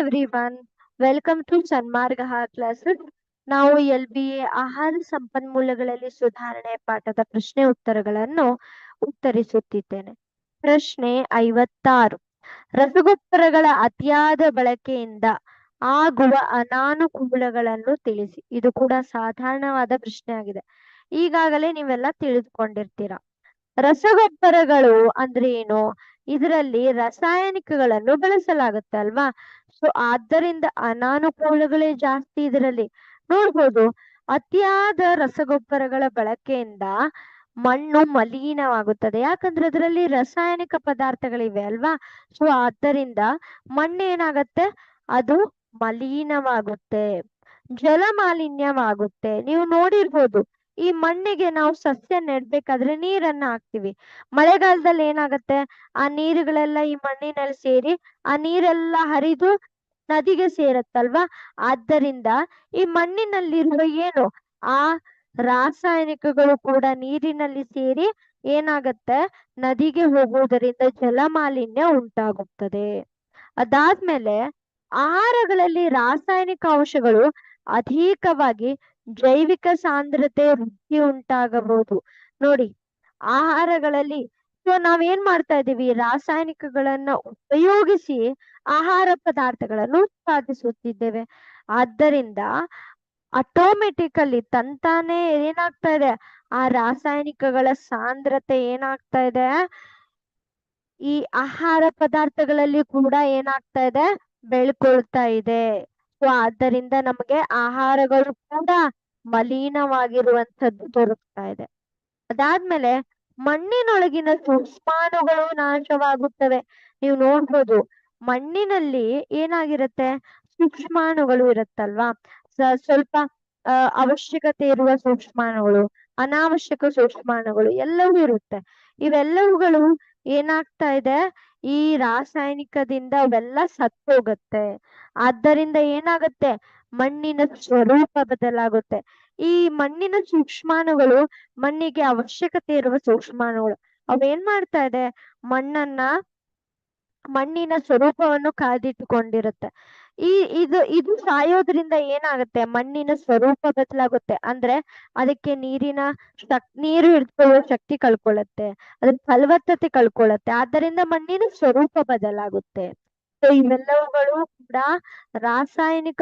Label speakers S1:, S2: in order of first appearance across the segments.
S1: Everyone, welcome to Sanmarga classes. ನಾವು LBA ಆಹಾರ ಸಂಪನ್ಮೂಲಗಳಲ್ಲಿ ಸುಧಾರಣೆ ಪಾಠದ ಪ್ರಶ್ನೆ ಉತ್ತರಗಳನ್ನು ಉತ್ತರಿಸುತ್ತಿದ್ದೇನೆ. ಪ್ರಶ್ನೆ 56. ರಸಗೊಬ್ಬರಗಳ ಅತಿಯಾದ ಬಳಕೆಯಿಂದ ಆಗುವ ಅನಾನುಕೂಲಗಳನ್ನು ತಿಳಿಸಿ. ಇದು ಕೂಡ ಸಾಧಾರಣವಾದ ಪ್ರಶ್ನೆ ಆಗಿದೆ. ಈಗಾಗಲೇ ನೀವೆಲ್ಲ ತಿಳಿದುಕೊಂಡಿರ್ತೀರ. ರಸಗೊಬ್ಬರಗಳು ಅಂದ್ರೆ ಏನು? ಇದರಲ್ಲಿ ರಾಸಾಯನಿಕಗಳನ್ನು ಬಳಸಲಾಗುತ್ತೆ ಅಲ್ವಾ? ಸೊ ಆದ್ದರಿಂದ ಅನಾನುಕೂಲಗಳೇ ಜಾಸ್ತಿ ಇದರಲ್ಲಿ. ನೋಡ್ಬೋದು, ಅತಿಯಾದ ರಸಗೊಬ್ಬರಗಳ ಬಳಕೆಯಿಂದ ಮಣ್ಣು ಮಲಿನವಾಗುತ್ತದೆ. ಯಾಕಂದ್ರೆ ಅದರಲ್ಲಿ ರಾಸಾಯನಿಕ ಪದಾರ್ಥಗಳಿವೆ ಅಲ್ವಾ? ಸೊ ಆದ್ದರಿಂದ ಮಣ್ಣು ಏನಾಗತ್ತೆ? ಅದು ಮಲಿನವಾಗುತ್ತೆ, ಜಲಮಾಲಿನ್ಯವಾಗುತ್ತೆ. ನೀವು ನೋಡಿರ್ಬೋದು, ಈ ಮಣ್ಣಿಗೆ ನಾವು ಸಸ್ಯ ನೆಡ್ಬೇಕಾದ್ರೆ ನೀರನ್ನ ಹಾಕ್ತಿವಿ. ಮಳೆಗಾಲದಲ್ಲಿ ಏನಾಗತ್ತೆ? ಆ ನೀರುಗಳೆಲ್ಲ ಈ ಮಣ್ಣಿನಲ್ಲಿ ಸೇರಿ ಆ ನೀರೆಲ್ಲ ಹರಿದು ನದಿಗೆ ಸೇರತ್ತಲ್ವಾ? ಆದ್ದರಿಂದ ಈ ಮಣ್ಣಿನಲ್ಲಿರುವ ಏನು ಆ ರಾಸಾಯನಿಕಗಳು ಕೂಡ ನೀರಿನಲ್ಲಿ ಸೇರಿ ಏನಾಗತ್ತೆ? ನದಿಗೆ ಹೋಗುವುದರಿಂದ ಜಲಮಾಲಿನ್ಯ ಉಂಟಾಗುತ್ತದೆ. ಅದಾದ್ಮೇಲೆ ಆಹಾರಗಳಲ್ಲಿ ರಾಸಾಯನಿಕ ಅಂಶಗಳು ಅಧಿಕವಾಗಿ ಜೈವಿಕ ಸಾಂದ್ರತೆ ವೃದ್ಧಿ ಉಂಟಾಗಬಹುದು. ನೋಡಿ, ಆಹಾರಗಳಲ್ಲಿ ನಾವೇನ್ ಮಾಡ್ತಾ ಇದೀವಿ? ರಾಸಾಯನಿಕಗಳನ್ನ ಉಪಯೋಗಿಸಿ ಆಹಾರ ಪದಾರ್ಥಗಳನ್ನು ಉತ್ಪಾದಿಸುತ್ತಿದ್ದೇವೆ. ಆದ್ದರಿಂದ ಆಟೋಮೆಟಿಕಲಿ ತಂತಾನೆ ಏನಾಗ್ತಾ ಇದೆ? ಆ ರಾಸಾಯನಿಕಗಳ ಸಾಂದ್ರತೆ ಏನಾಗ್ತಾ ಇದೆ? ಈ ಆಹಾರ ಪದಾರ್ಥಗಳಲ್ಲಿ ಕೂಡ ಏನಾಗ್ತಾ ಇದೆ? ಬೆಳ್ಕೊಳ್ತಾ ಇದೆ. ಸೊ ಆದ್ದರಿಂದ ನಮಗೆ ಆಹಾರಗಳು ಕೂಡ ಮಲಿನವಾಗಿರುವಂತದ್ದು ದೊರಕ್ತಾ ಇದೆ. ಅದಾದ್ಮೇಲೆ ಮಣ್ಣಿನೊಳಗಿನ ಸೂಕ್ಷ್ಮಾಣುಗಳು ನಾಶವಾಗುತ್ತವೆ. ನೀವು ನೋಡ್ಬೋದು, ಮಣ್ಣಿನಲ್ಲಿ ಏನಾಗಿರುತ್ತೆ? ಸೂಕ್ಷ್ಮಾಣುಗಳು ಇರುತ್ತಲ್ವಾ? ಸ್ವಲ್ಪ ಅವಶ್ಯಕತೆ ಇರುವ ಸೂಕ್ಷ್ಮಾಣುಗಳು, ಅನಾವಶ್ಯಕ ಸೂಕ್ಷ್ಮಾಣುಗಳು ಎಲ್ಲವೂ ಇರುತ್ತೆ. ಇವೆಲ್ಲವುಗಳು ಏನಾಗ್ತಾ ಇದೆ? ಈ ರಾಸಾಯನಿಕದಿಂದ ಅವೆಲ್ಲ ಸತ್ತೋಗತ್ತೆ. ಆದ್ದರಿಂದ ಏನಾಗತ್ತೆ? ಮಣ್ಣಿನ ಸ್ವರೂಪ ಬದಲಾಗುತ್ತೆ. ಈ ಮಣ್ಣಿನ ಸೂಕ್ಷ್ಮಾಣುಗಳು, ಮಣ್ಣಿಗೆ ಅವಶ್ಯಕತೆ ಇರುವ ಸೂಕ್ಷ್ಮಾಣುಗಳು, ಅವೇನ್ ಮಾಡ್ತಾ ಇದೆ? ಮಣ್ಣಿನ ಸ್ವರೂಪವನ್ನು ಕಾಯ್ದಿಟ್ಟುಕೊಂಡಿರುತ್ತೆ. ಇದು ಸಾಯೋದ್ರಿಂದ ಏನಾಗುತ್ತೆ? ಮಣ್ಣಿನ ಸ್ವರೂಪ ಬದಲಾಗುತ್ತೆ. ಅಂದ್ರೆ ಅದಕ್ಕೆ ನೀರು ಹಿಡ್ಕೊಳ್ಳುವ ಶಕ್ತಿ ಕಳ್ಕೊಳ್ಳುತ್ತೆ, ಅದ್ರ ಫಲವತ್ತತೆ ಕಳ್ಕೊಳ್ಳುತ್ತೆ. ಆದ್ದರಿಂದ ಮಣ್ಣಿನ ಸ್ವರೂಪ ಬದಲಾಗುತ್ತೆ. ಸೊ ಇವೆಲ್ಲವುಗಳು ಕೂಡ ರಾಸಾಯನಿಕ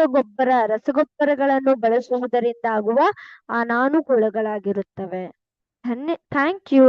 S1: ರಸಗೊಬ್ಬರಗಳನ್ನು ಬಳಸುವುದರಿಂದ ಆಗುವ ಅನಾನುಕೂಲಗಳಾಗಿರುತ್ತವೆ. Thank you.